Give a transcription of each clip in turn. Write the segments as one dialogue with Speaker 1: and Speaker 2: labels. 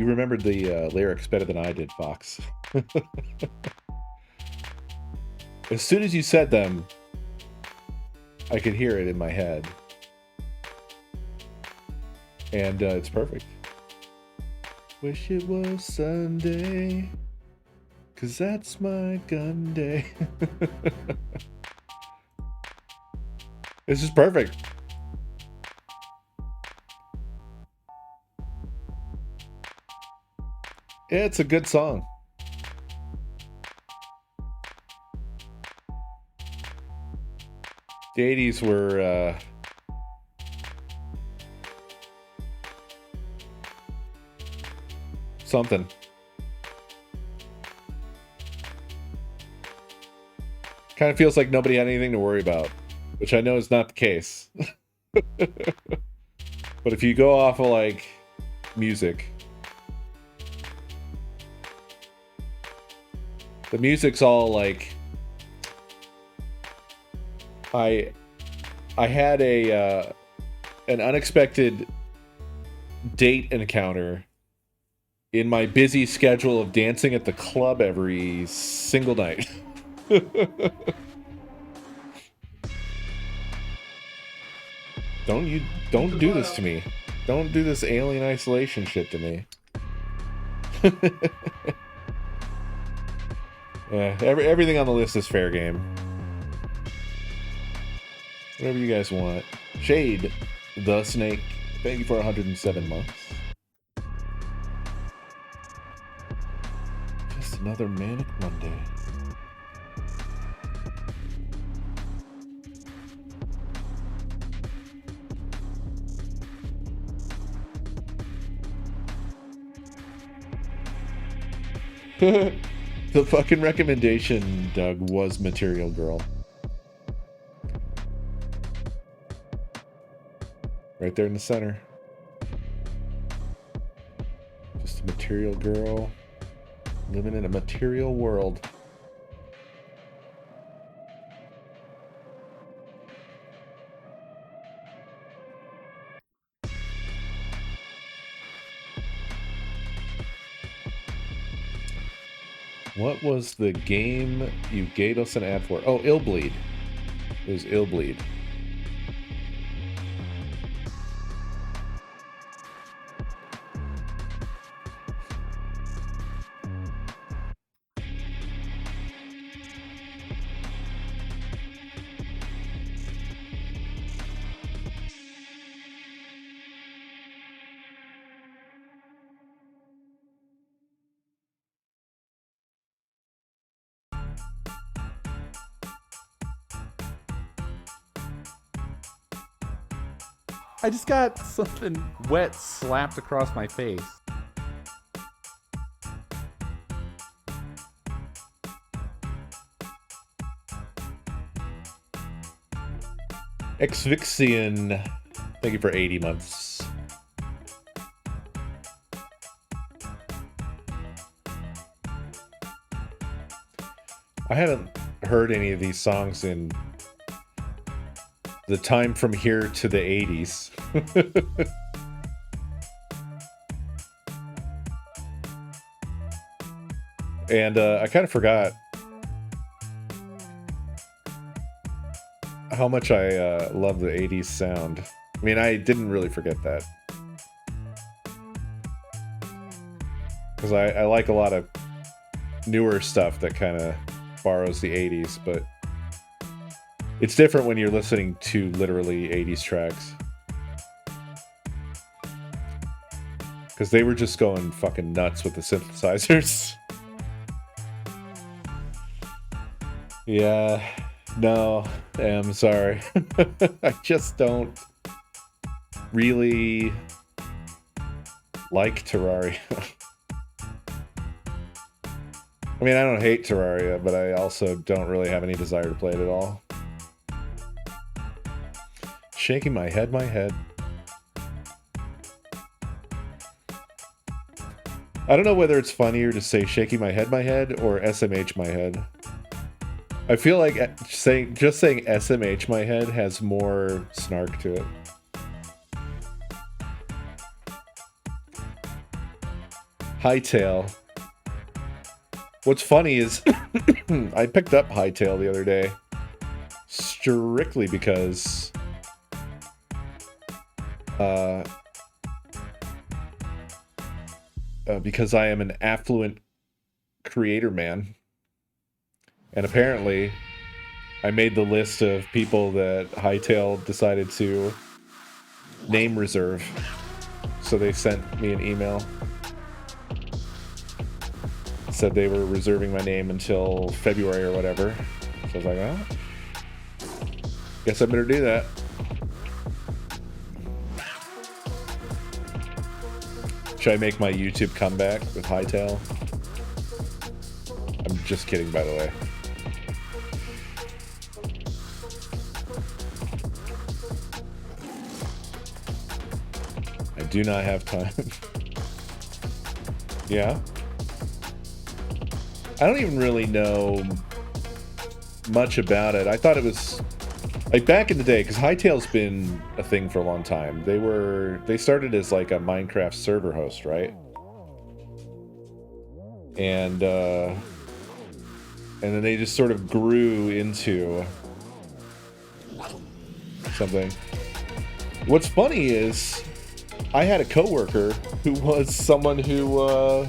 Speaker 1: You remembered the lyrics better than I did, Fox. As soon as you said them, I could hear it in my head. And it's perfect. Wish it was Sunday, 'cause that's my gun day. This is perfect. Yeah, it's a good song. The 80s were something. Kind of feels like nobody had anything to worry about, which I know is not the case. But if you go off of like music, the music's all like, I had an unexpected date encounter in my busy schedule of dancing at the club every single night. Don't do this to me. Don't do this alien isolation shit to me. Yeah, everything on the list is fair game. Whatever you guys want. Shade the Snake, thank you for 107 months. Just another manic Monday. The fucking recommendation, Doug, was Material Girl. Right there in the center. Just a material girl living in a material world. What was the game you gave us an ad for? Oh, Illbleed. It was Illbleed.
Speaker 2: I just got something wet slapped across my face.
Speaker 1: Exvixian, thank you for 80 months. I haven't heard any of these songs in the time from here to the 80s. And I kind of forgot how much I love the 80s sound. I mean, I didn't really forget that. Because I like a lot of newer stuff that kind of borrows the 80s, but it's different when you're listening to literally 80s tracks. Because they were just going fucking nuts with the synthesizers. Yeah, no, I'm sorry. I just don't really like Terraria. I mean, I don't hate Terraria, but I also don't really have any desire to play it at all. Shaking my head. I don't know whether it's funnier to say shaking my head or SMH my head. I feel like just saying SMH my head has more snark to it. Hightail. What's funny is I picked up Hightail the other day strictly because I am an affluent creator man. And apparently I made the list of people that Hightail decided to name reserve. So they sent me an email. Said they were reserving my name until February or whatever. So I was like, well, guess I better do that. Should I make my YouTube comeback with Hightail? I'm just kidding, by the way. I do not have time. Yeah? I don't even really know much about it. I thought it was like back in the day, because Hightail's been a thing for a long time. They started as like a Minecraft server host, right? And then they just sort of grew into something. What's funny is I had a coworker who was someone who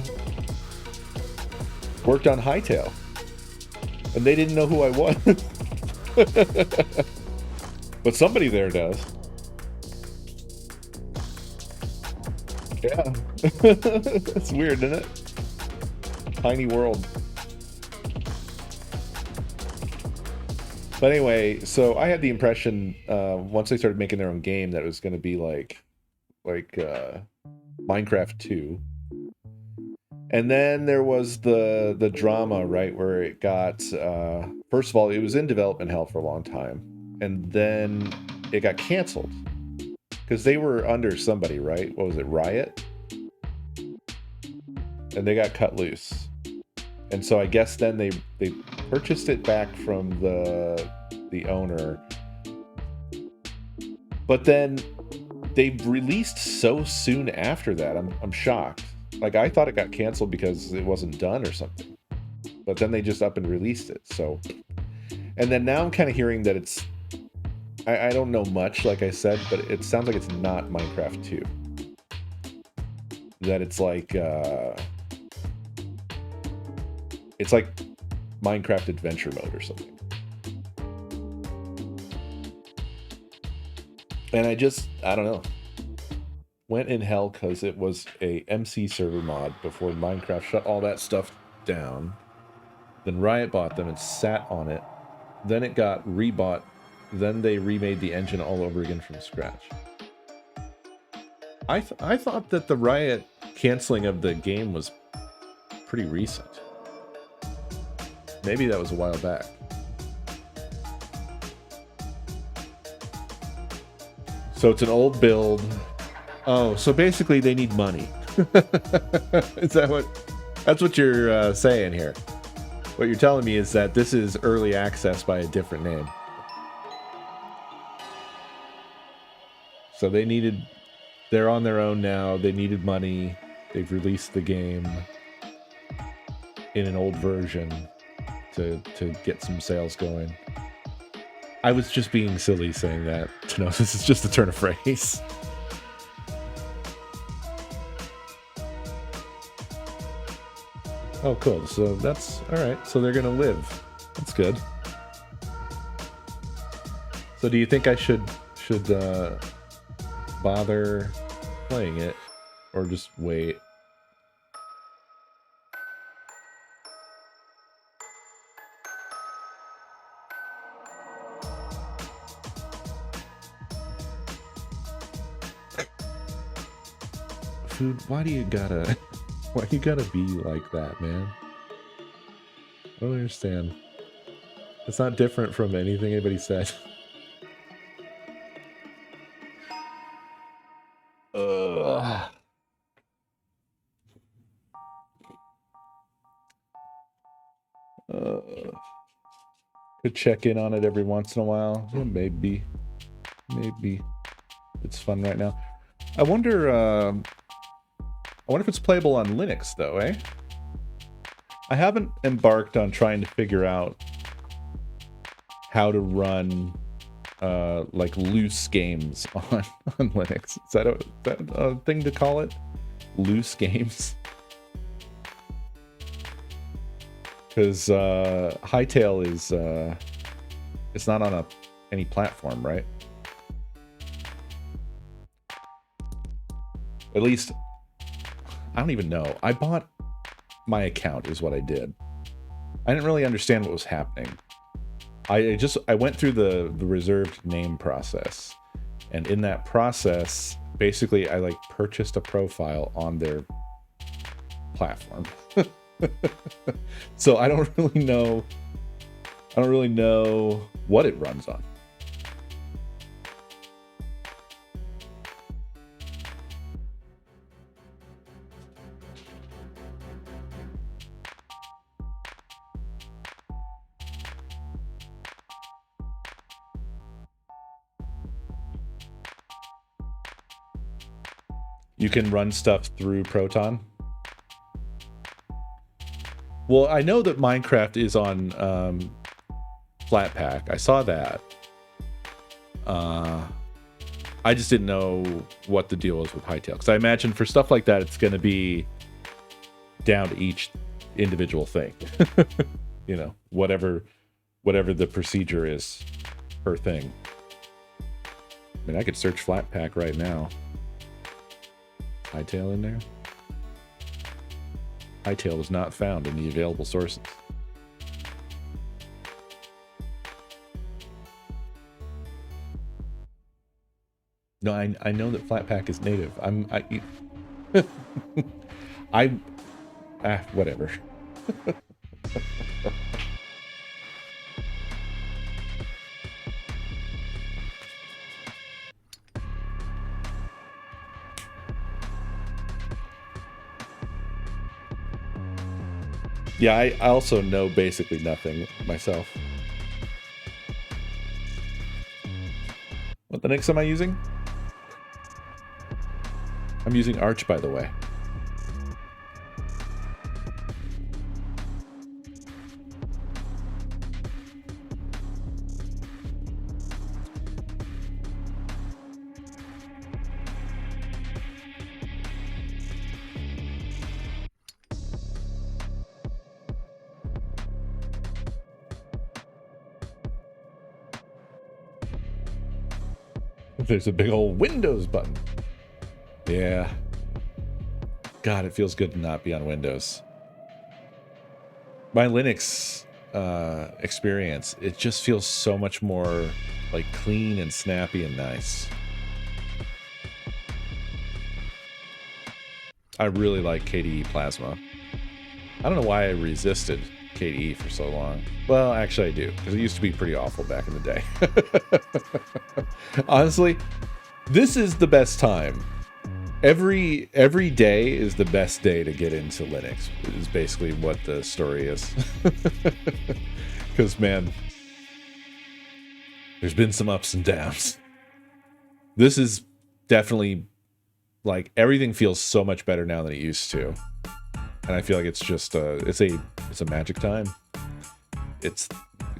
Speaker 1: worked on Hightail, and they didn't know who I was. But somebody there does. Yeah. It's weird, isn't it? Tiny world. But anyway, so I had the impression once they started making their own game that it was going to be like Minecraft 2. And then there was the drama, right, where it got first of all, it was in development hell for a long time, and then it got canceled because they were under somebody, right? What was it, Riot? And they got cut loose. And so I guess then they purchased it back from the owner. But then they released so soon after that. I'm shocked. Like, I thought it got canceled because it wasn't done or something. But then they just up and released it. So, and then now I'm kind of hearing that it's, I don't know much, like I said, but it sounds like it's not Minecraft 2. That it's like Minecraft Adventure Mode or something. And I don't know. Went in hell because it was a MC server mod before Minecraft shut all that stuff down. Then Riot bought them and sat on it. Then it got rebought. Then they remade the engine all over again from scratch. I thought that the Riot canceling of the game was pretty recent. Maybe that was a while back. So it's an old build. Oh, so basically they need money. Is that that's what you're saying here? What you're telling me is that this is early access by a different name. So they're on their own now. They needed money. They've released the game in an old version to get some sales going. I was just being silly saying that. No, this is just a turn of phrase. Oh, cool. So that's all right. So they're gonna live. That's good. So do you think I should bother playing it or just wait? Food, why do you gotta be like that, man? I don't understand. It's not different from anything anybody said. Could check in on it every once in a while. Yeah, maybe it's fun right now. I wonder I wonder if it's playable on Linux, though, eh? I haven't embarked on trying to figure out how to run like loose games on Linux. Is that a thing to call it? Loose games? Because Hightail is it's not on any platform, right? At least I don't even know. I bought my account is what I did. I didn't really understand what was happening. I went through the reserved name process, and in that process, basically I like purchased a profile on their platform. So I don't really know what it runs on. You can run stuff through Proton. Well, I know that Minecraft is on Flatpak. I saw that. I just didn't know what the deal was with Hightail, because I imagine for stuff like that, it's going to be down to each individual thing. You know, whatever the procedure is per thing. I mean, I could search Flatpak right now. Hightail in there? Hightail was not found in the available sources. No, I know that Flatpak is native. Whatever. Yeah, I also know basically nothing myself. What Linux am I using? I'm using Arch, by the way. There's a big old Windows button. Yeah. God, it feels good to not be on Windows. My Linux experience, it just feels so much more like clean and snappy and nice. I really like KDE Plasma. I don't know why I resisted KDE for so long. Well, actually I do, because it used to be pretty awful back in the day. Honestly, this is the best time. Every day is the best day to get into Linux, is basically what the story is. Because, man, there's been some ups and downs. This is definitely, like, everything feels so much better now than it used to. And I feel like it's just, it's a magic time. It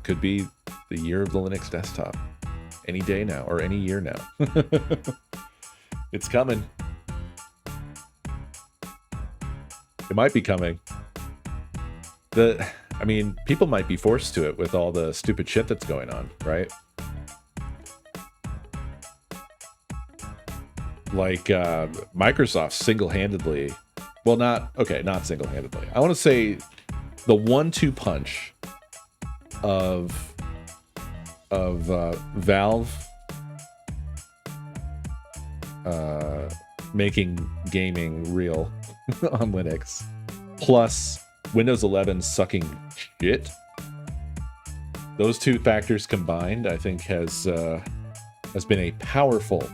Speaker 1: could be the year of the Linux desktop. Any day now, or any year now. It's coming. It might be coming. I mean, people might be forced to it with all the stupid shit that's going on, right? Like, Microsoft single-handedly... Well, not single-handedly. I want to say the 1-2 punch of Valve making gaming real on Linux, plus Windows 11 sucking shit. Those two factors combined, I think, has been a powerful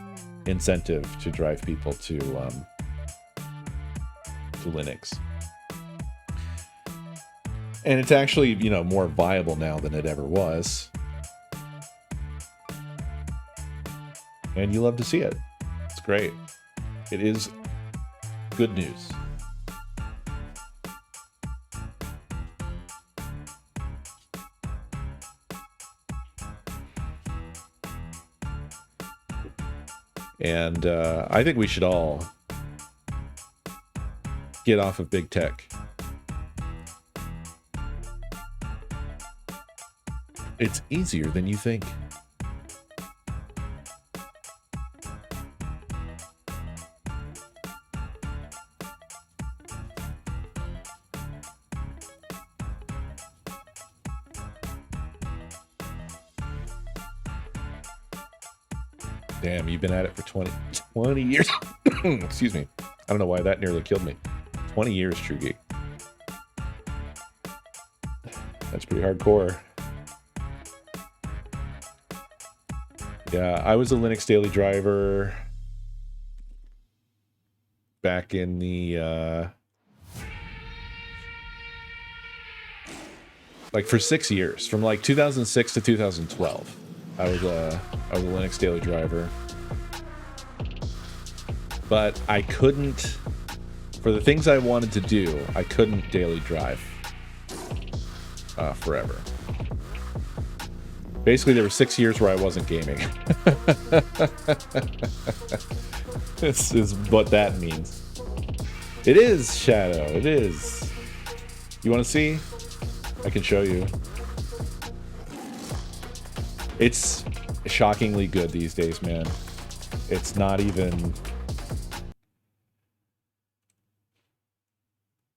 Speaker 1: incentive to drive people to Linux. And it's actually, you know, more viable now than it ever was. And you love to see it. It's great. It is good news. And I think we should all get off of big tech. It's easier than you think. Damn, you've been at it for 20 years. Excuse me. I don't know why that nearly killed me. 20 years, True Geek. That's pretty hardcore. Yeah, I was a Linux daily driver back in the like for 6 years, from like 2006 to 2012. I was a Linux daily driver, but I couldn't, for the things I wanted to do, I couldn't daily drive forever. Basically, there were 6 years where I wasn't gaming. This is what that means. It is, Shadow. It is. You want to see? I can show you. It's shockingly good these days, man. It's not even...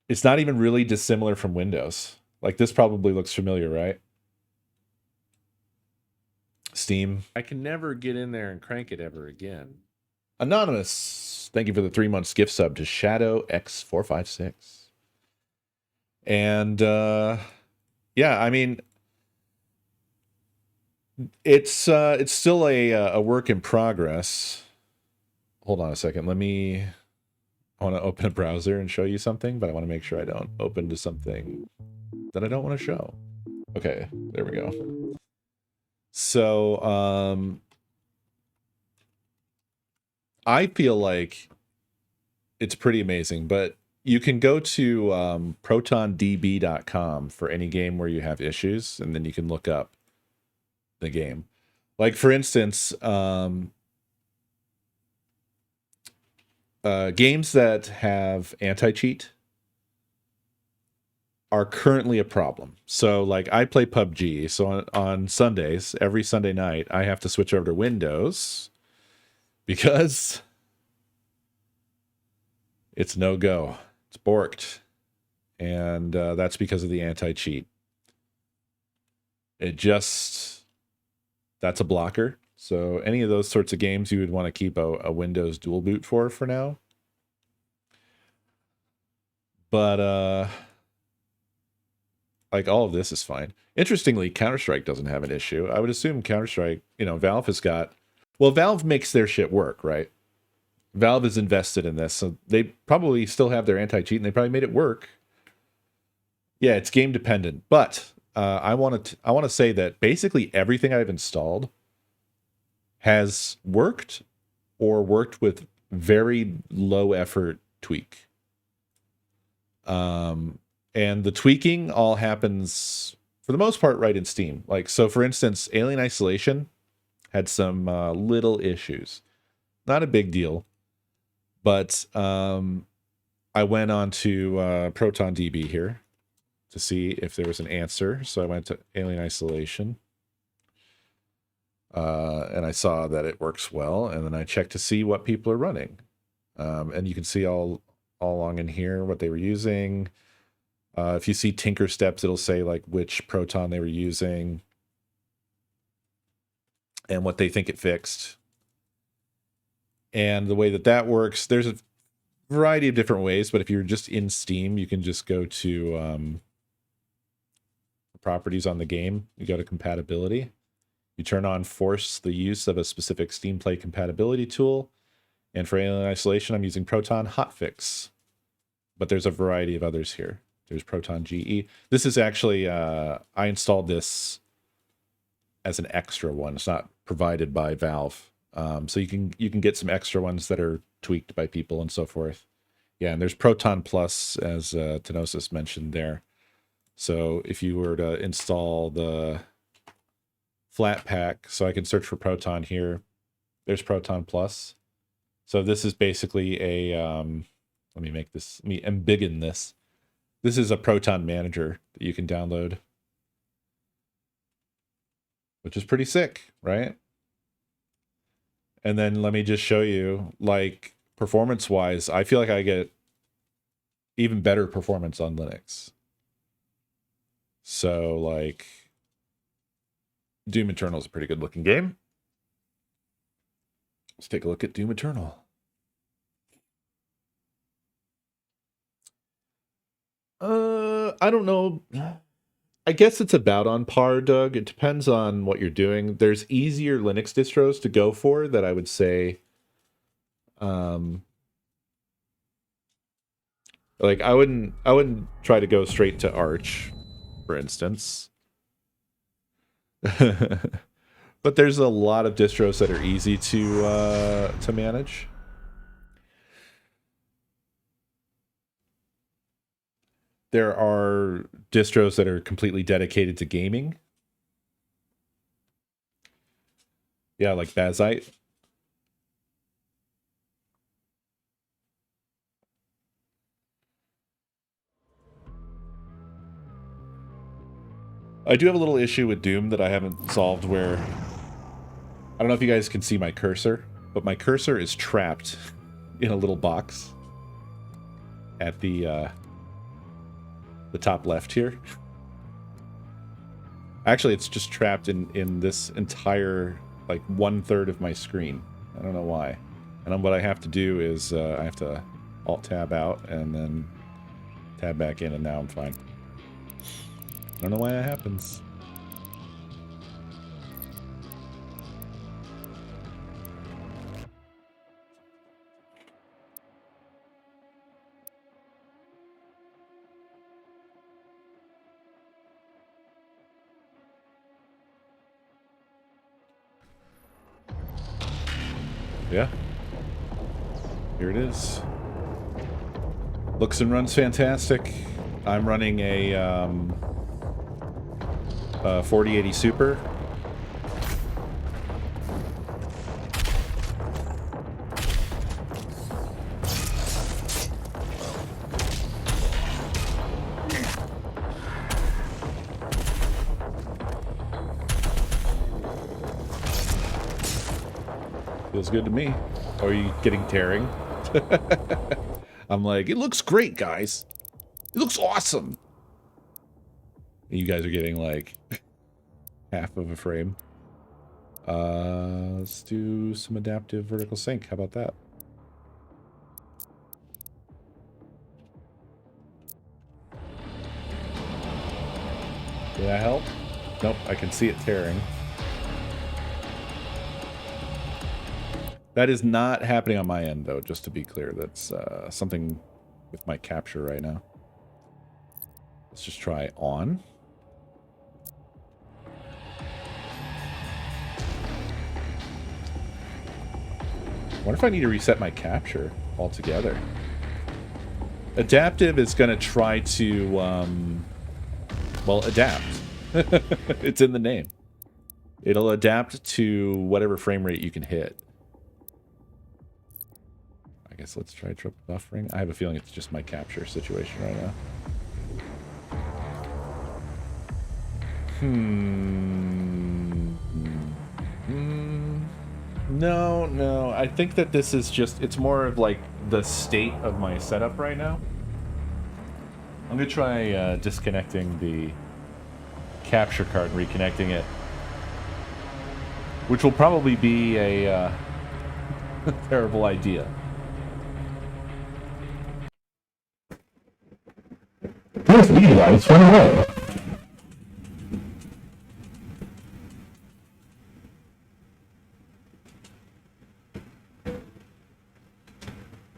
Speaker 1: It's not even really dissimilar from Windows. Like, this probably looks familiar, right? Steam. I can never get in there and crank it ever again. Anonymous. Thank you for the 3-month gift sub to Shadow X456. And, yeah, I mean... It's still a work in progress. Hold on a second. I want to open a browser and show you something, but I want to make sure I don't open to something that I don't want to show. Okay, there we go. So, I feel like it's pretty amazing, but you can go to protondb.com for any game where you have issues, and then you can look up the game. Like, for instance, games that have anti-cheat are currently a problem. So, like, I play PUBG, so on Sundays, every Sunday night, I have to switch over to Windows because it's no-go. It's borked. And that's because of the anti-cheat. That's a blocker. So any of those sorts of games you would want to keep a Windows dual boot for now. But like, all of this is fine. Interestingly, Counter-Strike doesn't have an issue. I would assume Counter-Strike, Valve has got... Well, Valve makes their shit work, right? Valve is invested in this, so they probably still have their anti-cheat, and they probably made it work. Yeah, it's game dependent. But I want to say that basically everything I've installed has worked or worked with very low effort tweak. And the tweaking all happens, for the most part, right in Steam. Like, so for instance, Alien Isolation had some little issues. Not a big deal. But I went on to ProtonDB here to see if there was an answer. So I went to Alien Isolation. And I saw that it works well. And then I checked to see what people are running. And you can see all along in here what they were using. If you see Tinker Steps, it'll say like which Proton they were using and what they think it fixed. And the way that works, there's a variety of different ways, but if you're just in Steam, you can just go to properties on the game. You go to compatibility. You turn on force the use of a specific Steam Play compatibility tool. And for Alien Isolation, I'm using Proton Hotfix. But there's a variety of others here. There's Proton GE. This is actually, I installed this as an extra one. It's not provided by Valve. So you can get some extra ones that are tweaked by people and so forth. Yeah, and there's Proton Plus, as Tenosis mentioned there. So if you were to install the flat pack, so I can search for Proton here. There's Proton Plus. So this is basically a, let me embiggen this. This is a Proton manager that you can download, which is pretty sick, right? And then let me just show you, like, performance-wise, I feel like I get even better performance on Linux. So, like, Doom Eternal is a pretty good-looking game. Let's take a look at Doom Eternal. I don't know. I guess it's about on par, Doug. It depends on what you're doing. There's easier Linux distros to go for that I would say. Like I wouldn't try to go straight to Arch, for instance. But there's a lot of distros that are easy to manage. There are distros that are completely dedicated to gaming. Yeah, like Bazite. I do have a little issue with Doom that I haven't solved where... I don't know if you guys can see my cursor, but my cursor is trapped in a little box at the top left here. Actually, it's just trapped in this entire, like, 1/3 of my screen. I don't know why. And then what I have to do is I have to Alt-Tab out and then tab back in, and now I'm fine. I don't know why that happens. Yeah. Here it is. Looks and runs fantastic. I'm running a 4080 Super. Feels good to me. Or are you getting tearing? I'm like, it looks great, guys. It looks awesome. You guys are getting like half of a frame. Let's do some adaptive vertical sync. How about that? Did that help? Nope, I can see it tearing. That is not happening on my end, though, just to be clear. That's something with my capture right now. Let's just try on. I wonder if I need to reset my capture altogether. Adaptive is going to try to, well, adapt. It's in the name. It'll adapt to whatever frame rate you can hit. I guess let's try triple buffering. I have a feeling it's just my capture situation right now. No. I think that this is just, it's more of like the state of my setup right now. I'm going to try disconnecting the capture card and reconnecting it. Which will probably be a terrible idea.
Speaker 3: USB device went away.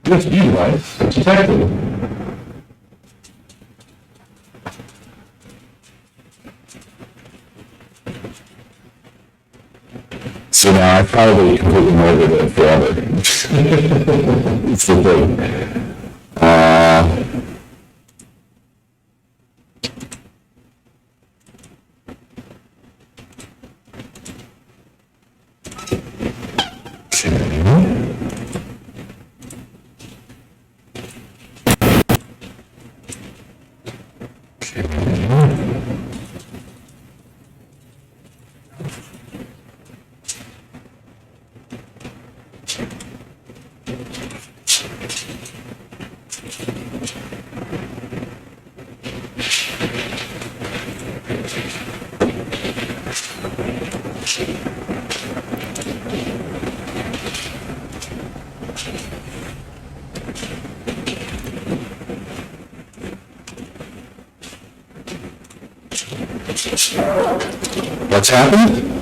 Speaker 3: USB device detected. So now I've probably completely murdered it forever. It's the thing. What's happened?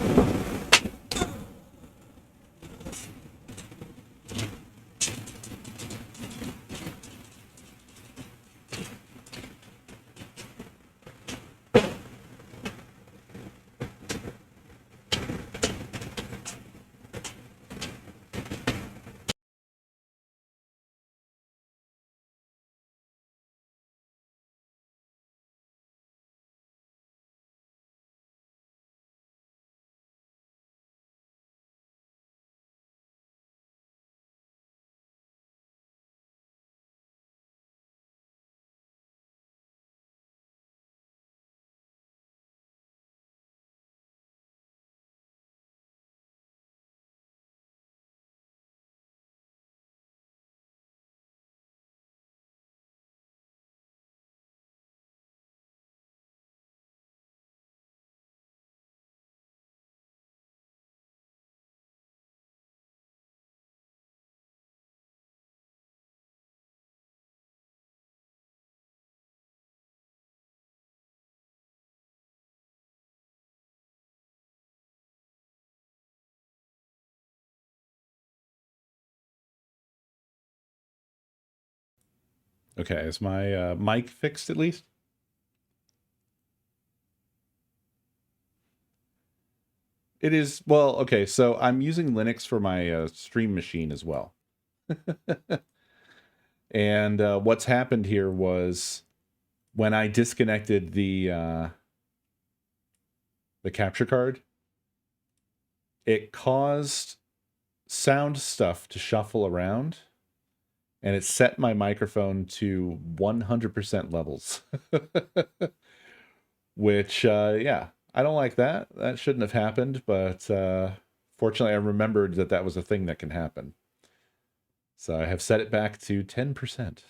Speaker 1: Okay, is my mic fixed at least? It is, well, okay, so I'm using Linux for my stream machine as well. And what's happened here was when I disconnected the capture card, it caused sound stuff to shuffle around, and it set my microphone to 100% levels. Which, yeah, I don't like that. That shouldn't have happened, but fortunately I remembered that that was a thing that can happen. So I have set it back to 10%.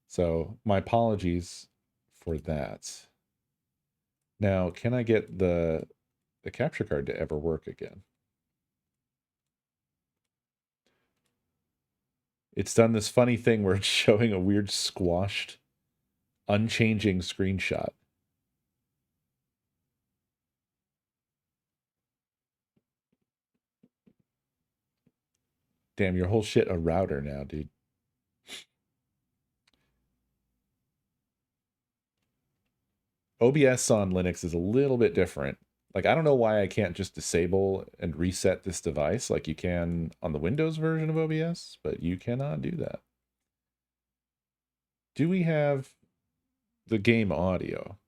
Speaker 1: So my apologies for that. Now, can I get the capture card to ever work again? It's done this funny thing where it's showing a weird squashed, unchanging screenshot. Damn, your whole shit a router now, dude. OBS on Linux is a little bit different. Like, I don't know why I can't just disable and reset this device like you can on the Windows version of OBS, but you cannot do that. Do we have the game audio,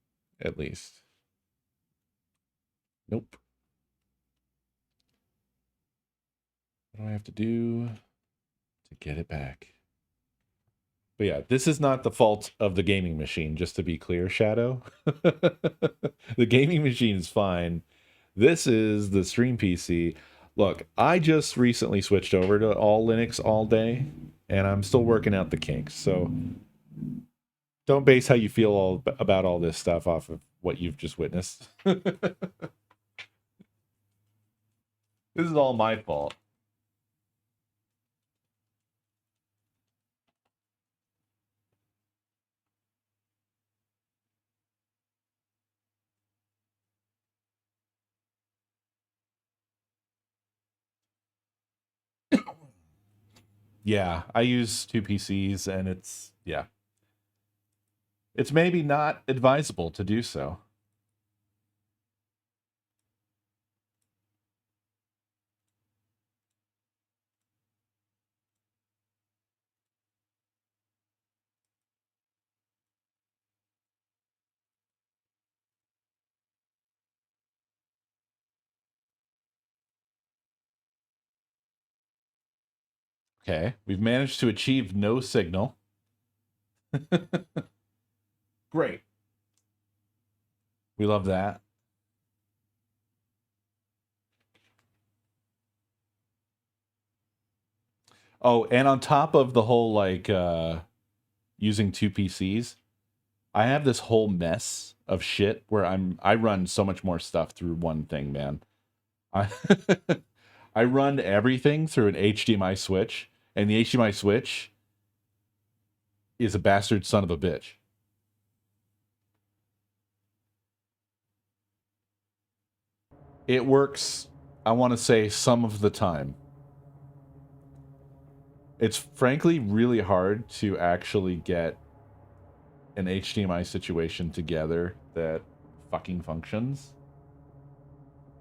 Speaker 1: at least? Nope. What do I have to do to get it back? But yeah, this is not the fault of the gaming machine, just to be clear, Shadow. The gaming machine is fine. This is the stream PC. Look, I just recently switched over to all Linux all day, and I'm still working out the kinks. So don't base how you feel about all this stuff off of what you've just witnessed. This is all my fault. Yeah, I use two PCs, and it's, yeah. It's maybe not advisable to do so. Okay, we've managed to achieve no signal. Great. We love that. Oh, and on top of the whole, like, using two PCs, I have this whole mess of shit where I run so much more stuff through one thing, man. I I run everything through an HDMI switch, and the HDMI switch is a bastard son of a bitch.
Speaker 2: It works, I want to say, some of the time. It's frankly really hard to actually get an HDMI situation together that fucking functions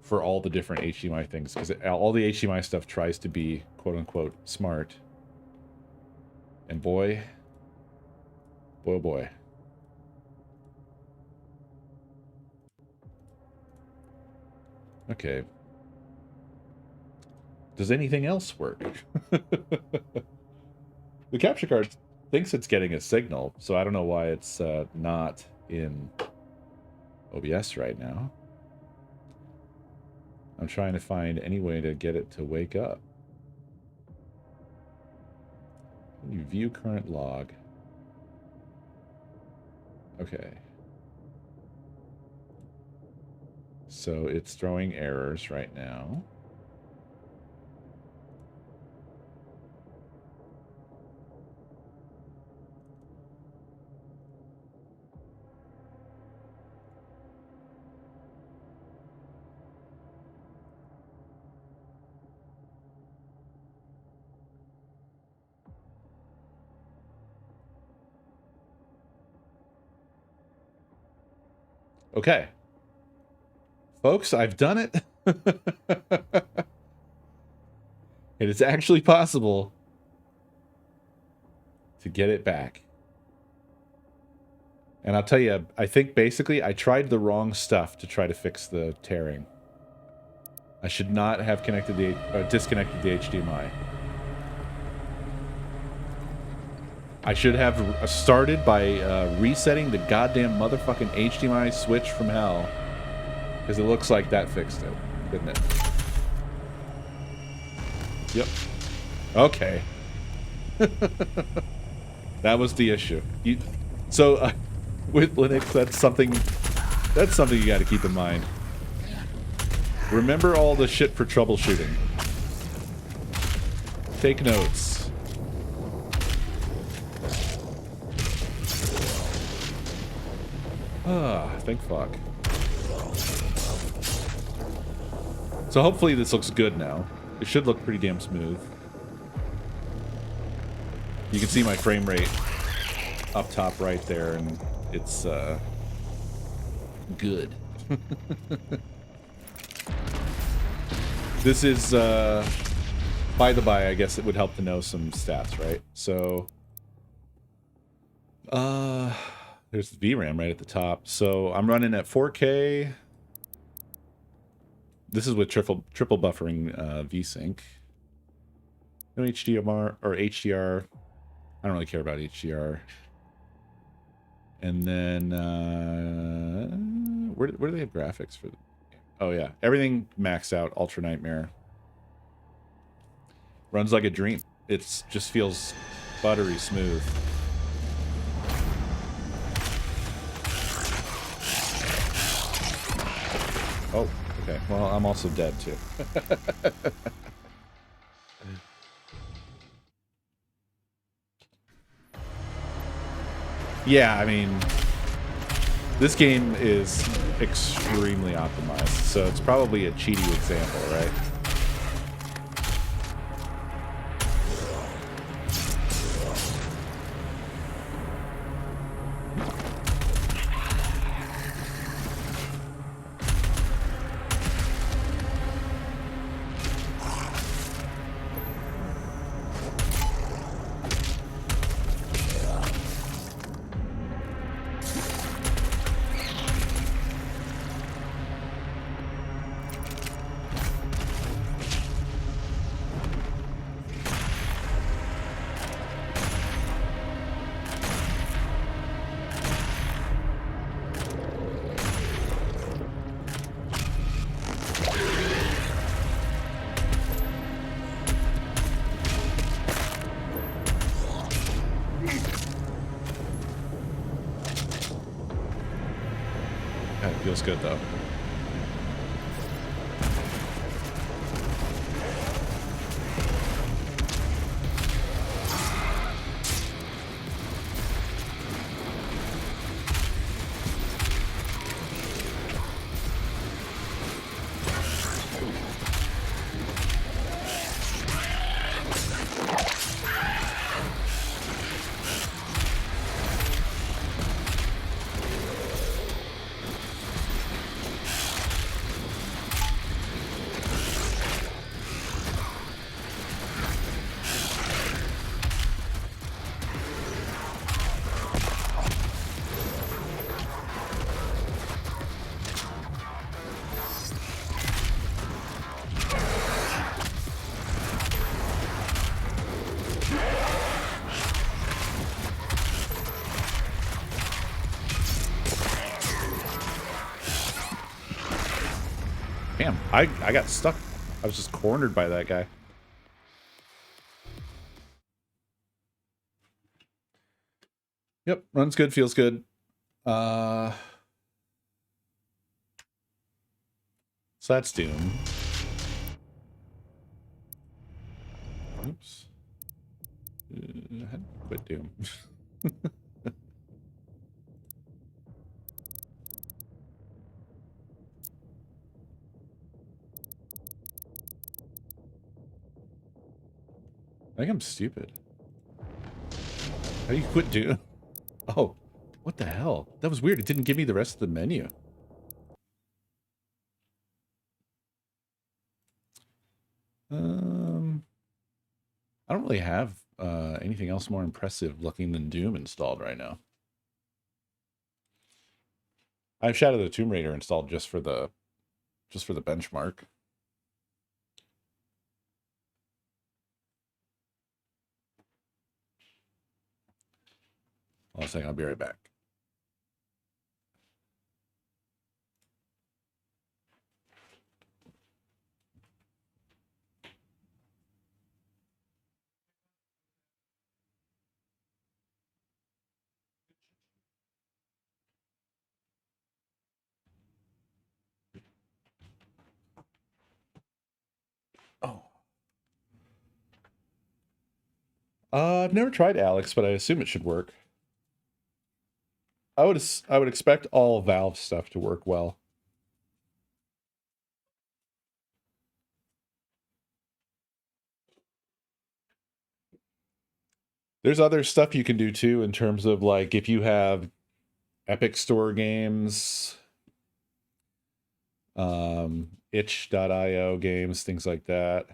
Speaker 2: for all the different HDMI things, because all the HDMI stuff tries to be quote-unquote smart. And boy, oh boy. Okay. Does anything else work? The capture card thinks it's getting a signal, so I don't know why it's not in OBS right now. I'm trying to find any way to get it to wake up. Can you view current log? Okay. So it's throwing errors right now. Okay. Folks, I've done it. It is actually possible to get it back. And I'll tell you, I think basically I tried the wrong stuff to try to fix the tearing. I should not have connected disconnected the HDMI. I should have started by resetting the goddamn motherfucking HDMI switch from hell. Because it looks like that fixed it, didn't it? Yep. Okay. That was the issue. So, with Linux, that's something you got to keep in mind. Remember all the shit for troubleshooting. Take notes. Ah, thank fuck. So hopefully this looks good now. It should look pretty damn smooth. You can see my frame rate up top right there, and it's good. This is by the by, I guess it would help to know some stats, right? So there's the VRAM right at the top. So I'm running at 4K. This is with triple buffering VSync. No HDMR or HDR. I don't really care about HDR. And then where do they have graphics for? Oh yeah, everything maxed out. Ultra Nightmare. Runs like a dream. It just feels buttery smooth. Oh. Okay, well, I'm also dead, too. Yeah, I mean, this game is extremely optimized, so it's probably a cheaty example, right? Feels good though.
Speaker 1: Damn, I got stuck. I was just cornered by that guy. Yep, runs good, feels good. So that's Doom. Oops. How do I quit Doom? I think I'm stupid. How do you quit Doom? Oh, what the hell? That was weird. It didn't give me the rest of the menu. I don't really have anything else more impressive looking than Doom installed right now. I have Shadow of the Tomb Raider installed just for the benchmark. Hold on a second, I'll be right back. Oh. I've never tried Alex, but I assume it should work. I would expect all Valve stuff to work well. There's other stuff you can do too in terms of like if you have Epic Store games, itch.io games, things like that.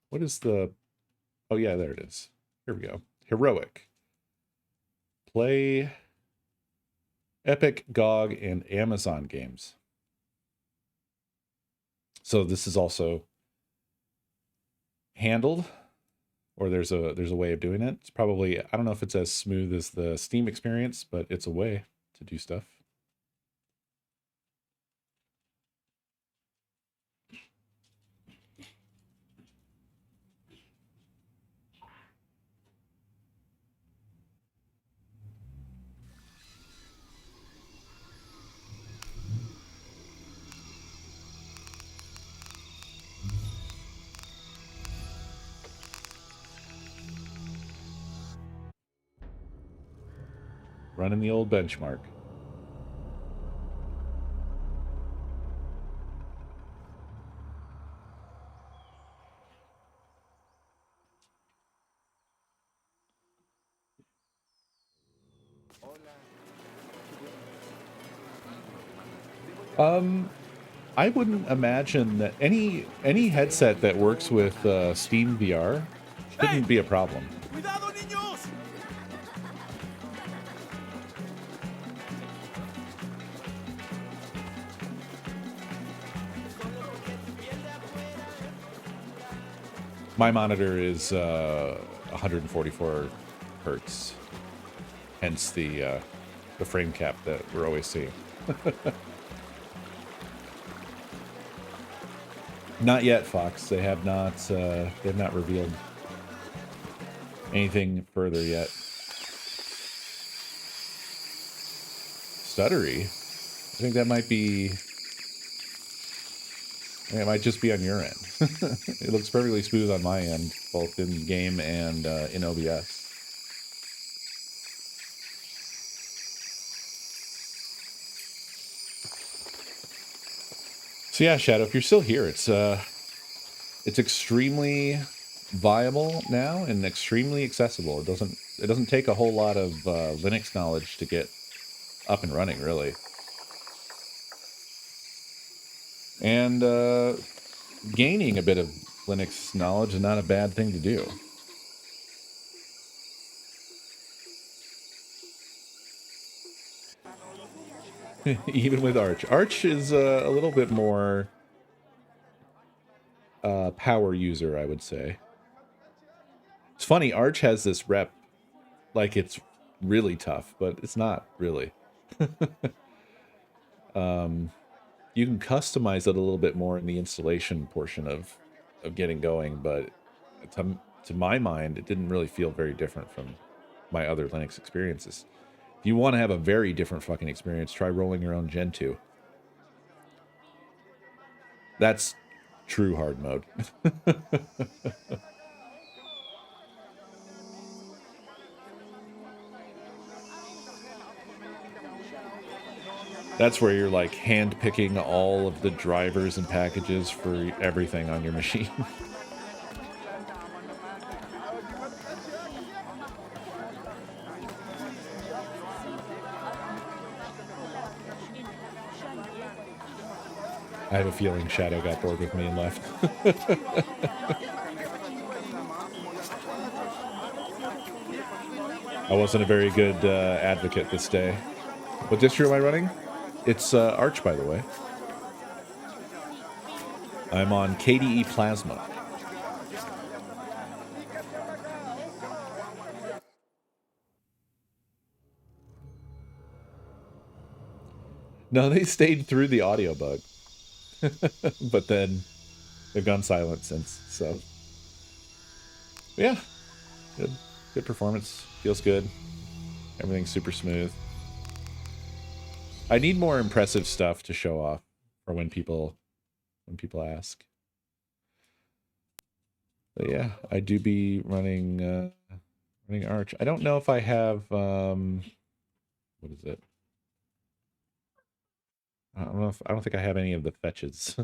Speaker 1: What is the... Oh yeah, there it is. Here we go. Heroic. Play Epic, GOG, and Amazon games. So this is also handled, or there's a way of doing it. It's probably, I don't know if it's as smooth as the Steam experience, but it's a way to do stuff. Running the old benchmark. I wouldn't imagine that any headset that works with Steam VR shouldn't be a problem.
Speaker 4: ¡Cuidado, niños!
Speaker 1: My monitor is 144 hertz, hence the frame cap that we're always seeing. Not yet, Fox. They have not revealed anything further yet. Stuttery? I think that might be... It might just be on your end. It looks perfectly smooth on my end, both in game and in OBS. So yeah, Shadow, if you're still here, it's extremely viable now and extremely accessible. It doesn't take a whole lot of Linux knowledge to get up and running, really. And gaining a bit of Linux knowledge is not a bad thing to do. Even with Arch. Arch is a little bit more power user, I would say. It's funny, Arch has this rep like it's really tough, but it's not really. You can customize it a little bit more in the installation portion of getting going, but to my mind, it didn't really feel very different from my other Linux experiences. If you want to have a very different fucking experience, try rolling your own Gen 2. That's true hard mode. That's where you're like hand picking all of the drivers and packages for everything on your machine. I have a feeling Shadow got bored with me and left. I wasn't a very good advocate this day. What distro am I running? It's Arch, by the way. I'm on KDE Plasma. No, they stayed through the audio bug. But then they've gone silent since, so. Yeah. Good performance. Feels good. Everything's super smooth. I need more impressive stuff to show off for when people ask. But yeah, I do be running Arch. I don't know if I have what is it? I don't think I have any of the fetches.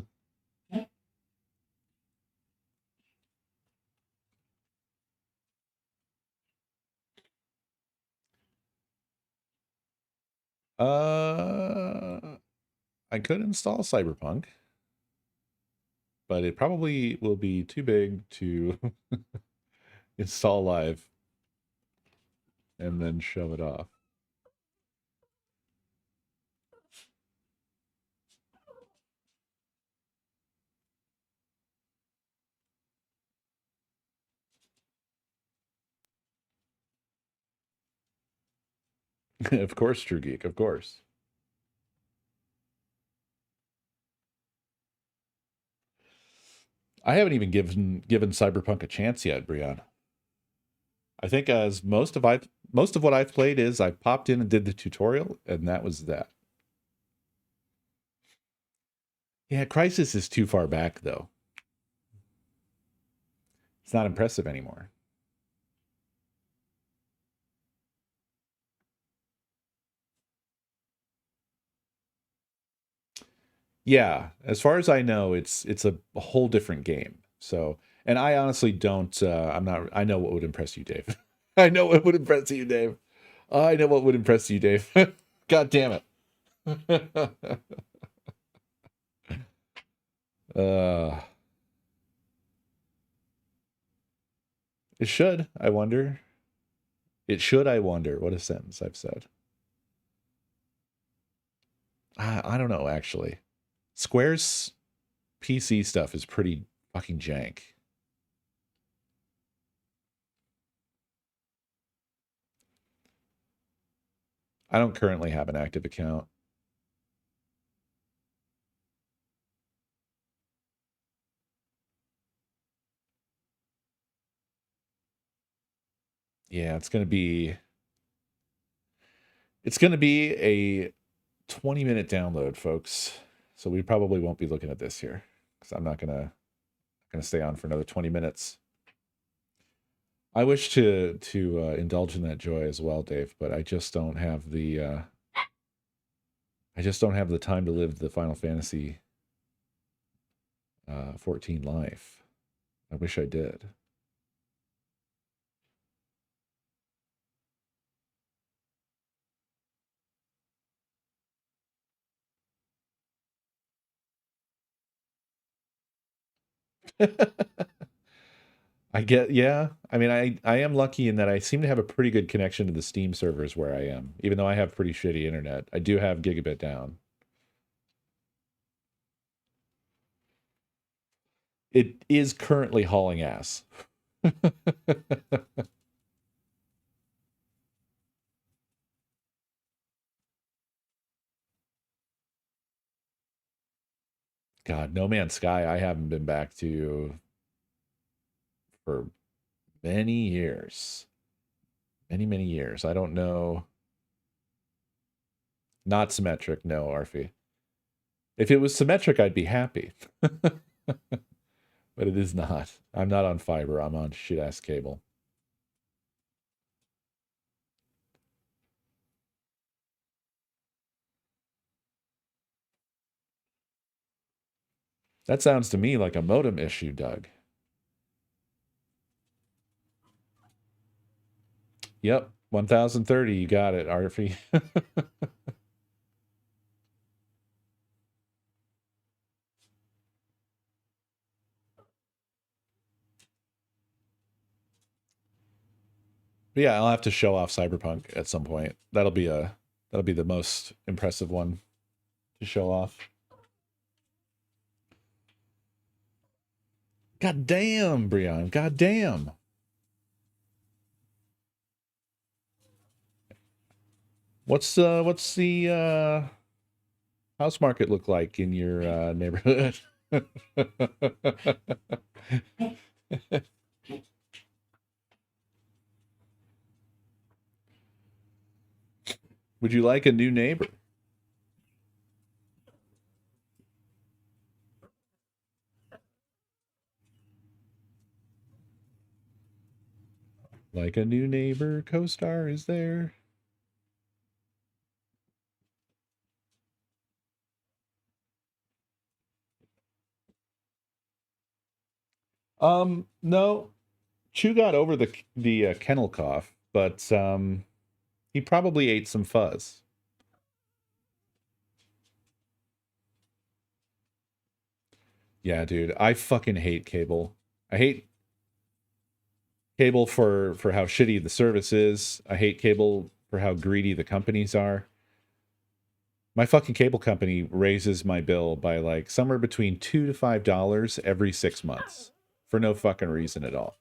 Speaker 1: I could install Cyberpunk, but it probably will be too big to install live and then show it off. Of course, True Geek, of course. I haven't even given Cyberpunk a chance yet, Brian. I think as most of what I've played is I popped in and did the tutorial, and that was that. Yeah, Crisis is too far back, though. It's not impressive anymore. Yeah, as far as I know, it's a whole different game. So, and I honestly don't. I know what would impress you, Dave. I know what would impress you, Dave. I know what would impress you, Dave. God damn it. It should, I wonder. It should, I wonder. What a sentence I've said. I don't know, actually. Square's PC stuff is pretty fucking jank. I don't currently have an active account. Yeah, it's going to be a 20-minute download, folks. So we probably won't be looking at this here because I'm not gonna stay on for another 20 minutes. I wish to indulge in that joy as well, Dave, but I just don't have the time to live the Final Fantasy 14 life. I wish I did. Yeah. I mean, I am lucky in that I seem to have a pretty good connection to the Steam servers where I am. Even though I have pretty shitty internet, I do have gigabit down. It is currently hauling ass.
Speaker 2: God, No Man's Sky, I haven't been back to for many years. Many, many years. I don't know. Not symmetric, no, Arfie. If it was symmetric, I'd be happy. But it is not. I'm not on fiber. I'm on shit-ass cable. That sounds to me like a modem issue, Doug. Yep, 1030. You got it, Arfie. But yeah, I'll have to show off Cyberpunk at some point. That'll be the most impressive one to show off. God damn, Brian. God damn. What's the house market look like in your neighborhood? Would you like a new neighbor? Like a new neighbor, Coestar is there? No. Chew got over the kennel cough, but he probably ate some fuzz. Yeah, dude, I fucking hate cable. I hate cable for how shitty the service is. I hate cable for how greedy the companies are. My fucking cable company raises my bill by like somewhere between $2 to $5 every 6 months for no fucking reason at all.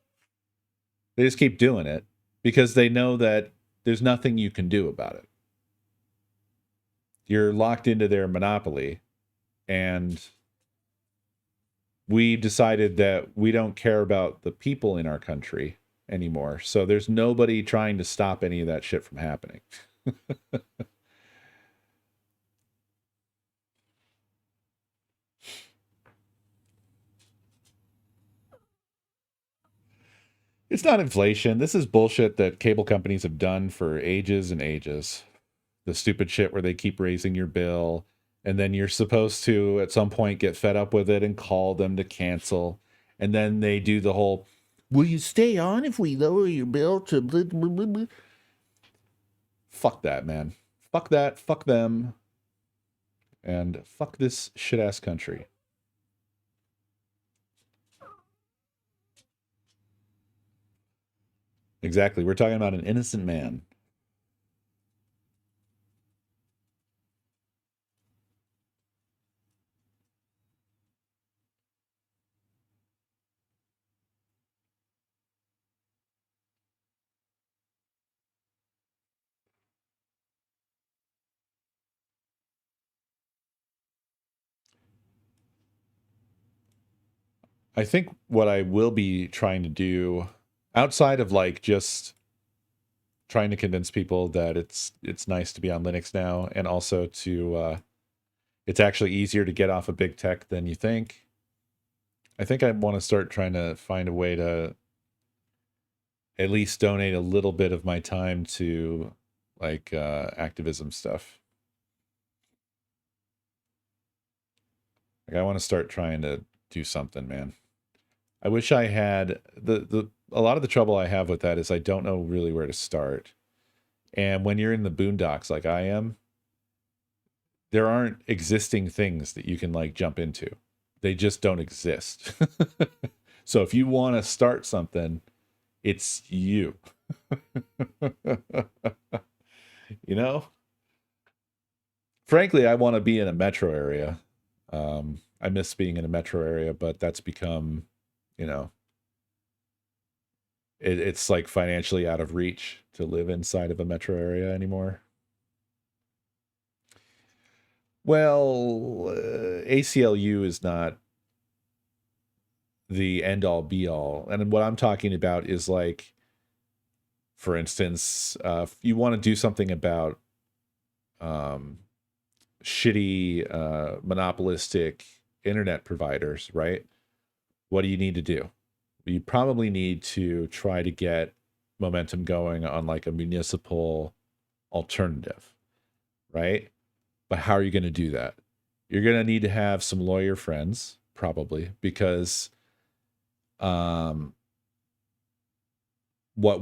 Speaker 2: They just keep doing it because they know that there's nothing you can do about it. You're locked into their monopoly, and we decided that we don't care about the people in our country anymore. So there's nobody trying to stop any of that shit from happening. It's not inflation. This is bullshit that cable companies have done for ages and ages. The stupid shit where they keep raising your bill, and then you're supposed to at some point get fed up with it and call them to cancel. And then they do the whole, will you stay on if we lower your bill to blah, blah, blah, blah? Fuck that, man. Fuck that. Fuck them. And fuck this shit ass country. Exactly. We're talking about an innocent man. I think what I will be trying to do outside of like just trying to convince people that it's nice to be on Linux now, and also to it's actually easier to get off of big tech than you think. I think I want to start trying to find a way to at least donate a little bit of my time to like activism stuff. Like I want to start trying to do something, man. I wish I had the a lot of the trouble I have with that is I don't know really where to start. And when you're in the boondocks like I am, there aren't existing things that you can like jump into. They just don't exist. So if you want to start something, it's you. You know? Frankly, I want to be in a metro area. I miss being in a metro area, but that's become, you know, it's like financially out of reach to live inside of a metro area anymore.
Speaker 1: Well, ACLU is not the end all be all. And what I'm talking about is like, for instance, if you want to do something about um, shitty monopolistic internet providers, right? What do you need to do? You probably need to try to get momentum going on like a municipal alternative, right? But how are you going to do that? You're going to need to have some lawyer friends, probably, because what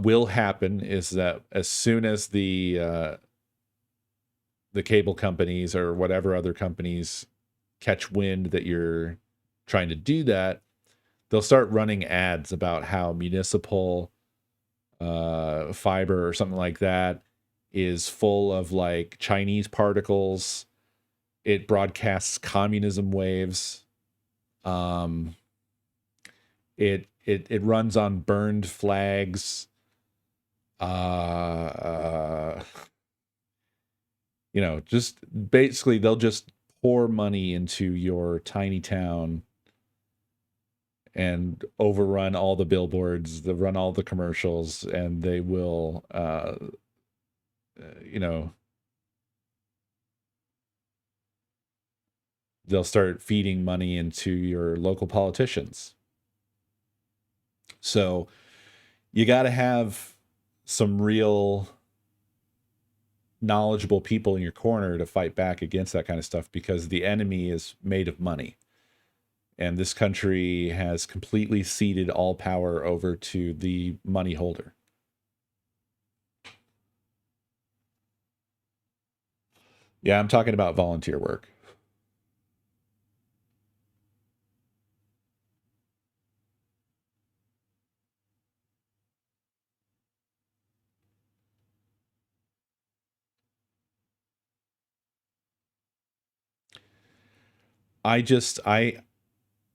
Speaker 1: will happen is that as soon as the cable companies or whatever other companies catch wind that you're trying to do that, they'll start running ads about how municipal fiber or something like that is full of like Chinese particles. It broadcasts communism waves. It runs on burned flags. Just basically they'll just pour money into your tiny town and overrun all the billboards, they run all the commercials, and they will, they'll start feeding money into your local politicians. So you got to have some real knowledgeable people in your corner to fight back against that kind of stuff, because the enemy is made of money. And this country has completely ceded all power over to the money holder. Yeah, I'm talking about volunteer work.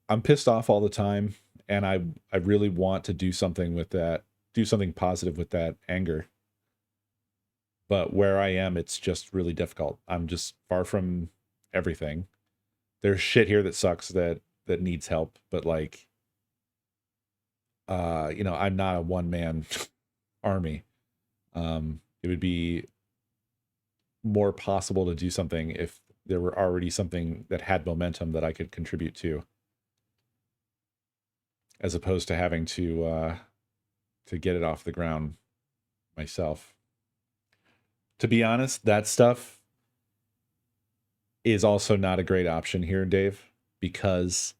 Speaker 1: I'm pissed off all the time, and I really want to do something with that, do something positive with that anger. But where I am, it's just really difficult. I'm just far from everything. There's shit here that sucks that needs help, but like I'm not a one man army. It would be more possible to do something if there were already something that had momentum that I could contribute to, as opposed to having to get it off the ground myself. To be honest, that stuff is also not a great option here, Dave, because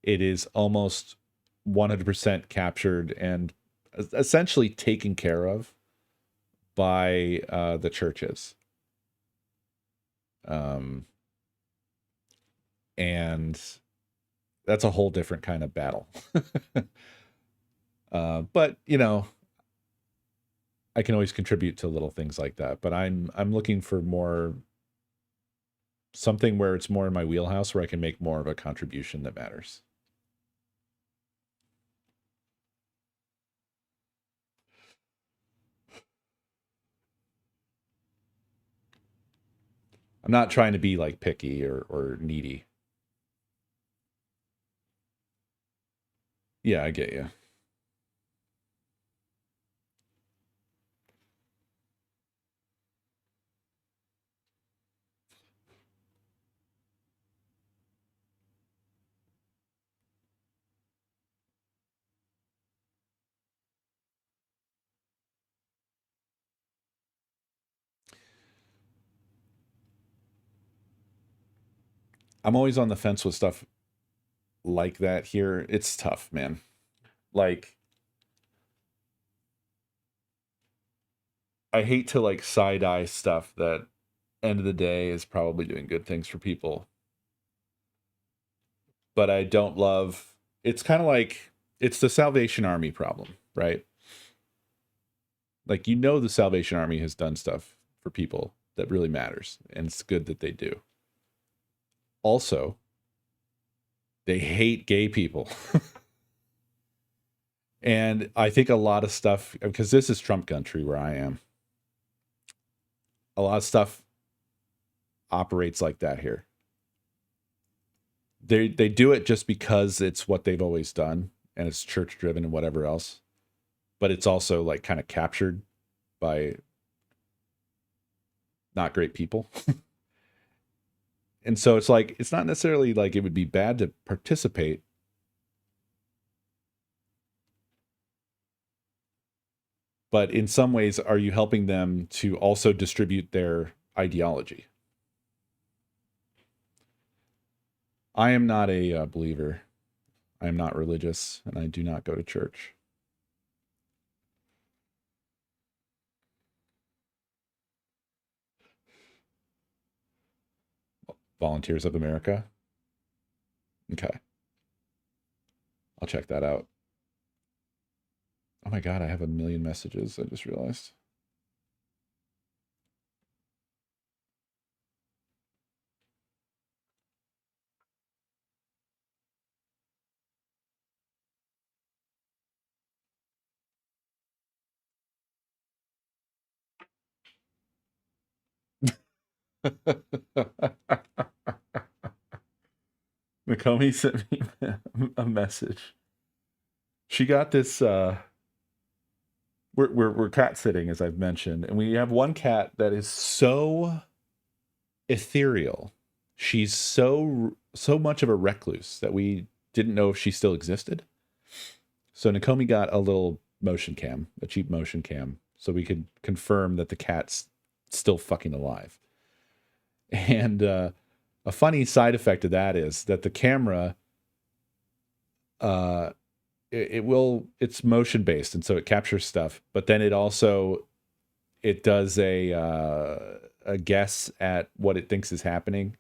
Speaker 1: it is almost 100% captured and essentially taken care of by the churches. And that's a whole different kind of battle. But I can always contribute to little things like that. But I'm looking for more, something where it's more in my wheelhouse, where I can make more of a contribution that matters. I'm not trying to be like picky or needy. Yeah, I get you. I'm always on the fence with stuff like that here. It's tough, man. Like, I hate to like side eye stuff that end of the day is probably doing good things for people. But I don't love, it's kind of like, it's the Salvation Army problem, right? Like, the Salvation Army has done stuff for people that really matters, and it's good that they do. Also, they hate gay people. And I think a lot of stuff, because this is Trump country where I am, a lot of stuff
Speaker 2: operates like that here. They do it just because it's what they've always done and it's church driven and whatever else. But it's also like kind of captured by not great people. And so it's like, it's not necessarily like it would be bad to participate. But in some ways, are you helping them to also distribute their ideology? I am not a believer. I am not religious, and I do not go to church. Volunteers of America. Okay. I'll check that out. Oh my God, I have a million messages. I just realized. Nakomi sent me a message. She got this. We're cat sitting, as I've mentioned, and we have one cat that is so ethereal. She's so much of a recluse that we didn't know if she still existed. So Nakomi got a little motion cam, a cheap motion cam, so we could confirm that the cat's still fucking alive. And a funny side effect of that is that the camera, it's motion based, and so it captures stuff. But then it does a guess at what it thinks is happening.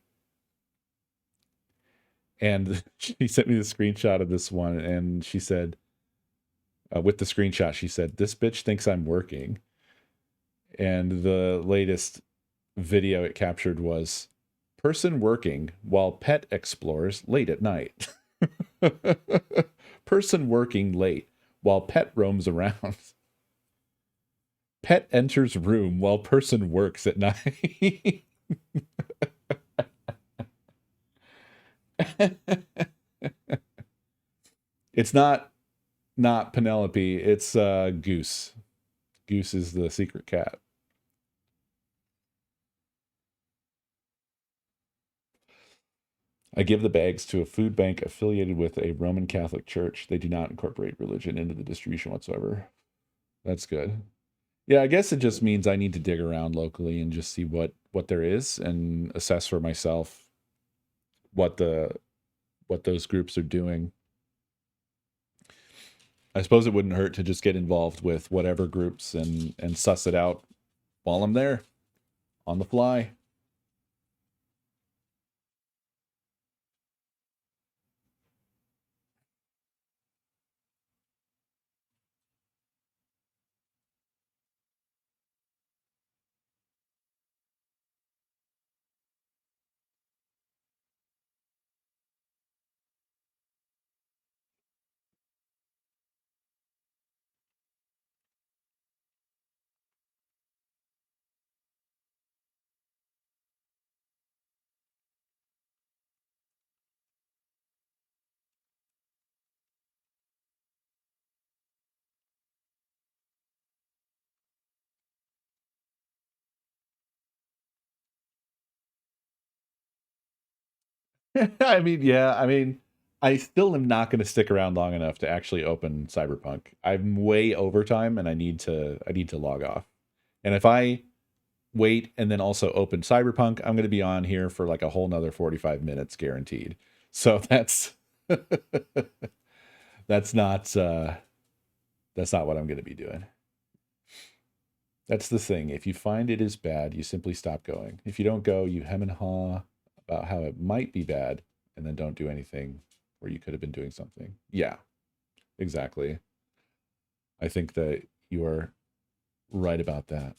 Speaker 2: And she sent me the screenshot of this one, and she said, with the screenshot, she said, "This bitch thinks I'm working." And the latest video it captured was person working while pet explores late at night. Person working late while pet roams around. Pet enters room while person works at night. It's not Penelope, it's Goose. Goose is the secret cat. I give the bags to a food bank affiliated with a Roman Catholic church. They do not incorporate religion into the distribution whatsoever. That's good. Yeah, I guess it just means I need to dig around locally and just see what there is and assess for myself what those groups are doing. I suppose it wouldn't hurt to just get involved with whatever groups and suss it out while I'm there on the fly. I mean, yeah, I mean, I still am not going to stick around long enough to actually open Cyberpunk. I'm way over time and I need to log off. And if I wait and then also open Cyberpunk, I'm going to be on here for like a whole nother 45 minutes guaranteed. So that's that's not what I'm going to be doing. That's the thing. If you find it is bad, you simply stop going. If you don't go, you hem and haw about how it might be bad and then don't do anything where you could have been doing something. Yeah, exactly. I think that you are right about that.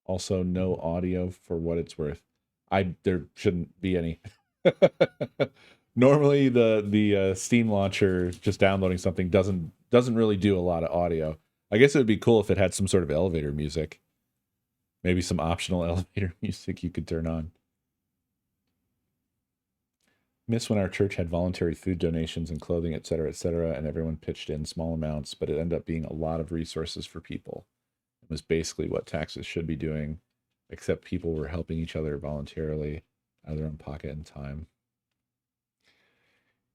Speaker 2: Also, no audio for what it's worth. There shouldn't be any. Normally, the Steam launcher just downloading something doesn't really do a lot of audio. I guess it would be cool if it had some sort of elevator music. Maybe some optional elevator music you could turn on. Miss when our church had voluntary food donations and clothing, et cetera, and everyone pitched in small amounts, but it ended up being a lot of resources for people. It was basically what taxes should be doing, except people were helping each other voluntarily out of their own pocket and time.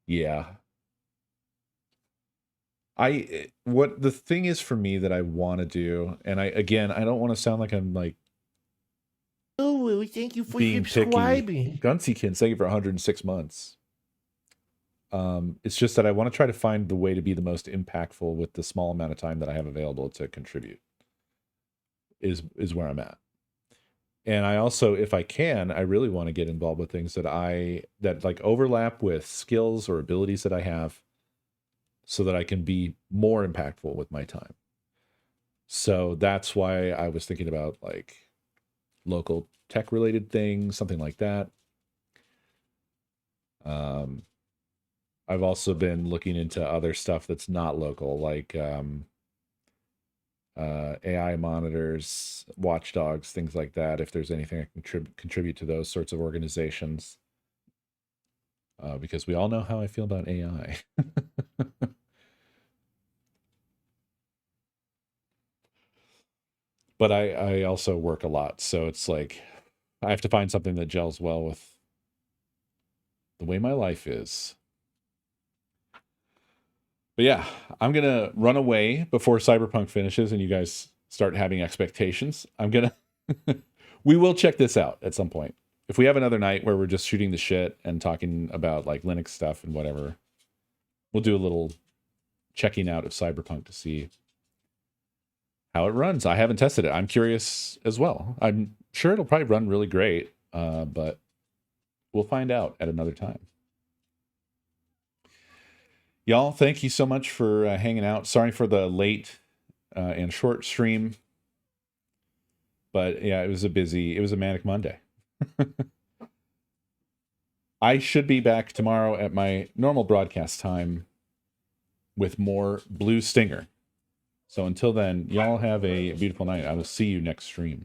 Speaker 2: Yeah. What the thing is for me that I want to do, and I don't want to sound like I'm like,
Speaker 4: oh, thank you for
Speaker 2: being
Speaker 4: subscribing.
Speaker 2: Gunsykins, thank you for 106 months. It's just that I want to try to find the way to be the most impactful with the small amount of time that I have available to contribute. Is where I'm at. And I also, if I can, I really want to get involved with things that like overlap with skills or abilities that I have, so that I can be more impactful with my time. So that's why I was thinking about like local tech related things, something like that. I've also been looking into other stuff that's not local, like AI monitors, watchdogs, things like that. If there's anything I can contribute to those sorts of organizations, because we all know how I feel about AI. But I also work a lot, so it's like I have to find something that gels well with the way my life is. But yeah, I'm going to run away before Cyberpunk finishes and you guys start having expectations. We will check this out at some point. If we have another night where we're just shooting the shit and talking about like Linux stuff and whatever, we'll do a little checking out of Cyberpunk to see how it runs. I haven't tested it. I'm curious as well. I'm sure it'll probably run really great, but we'll find out at another time. Y'all, thank you so much for hanging out. Sorry for the late and short stream. But yeah, it was a manic Monday. I should be back tomorrow at my normal broadcast time with more Blue Stinger. So until then, y'all have a beautiful night. I will see you next stream.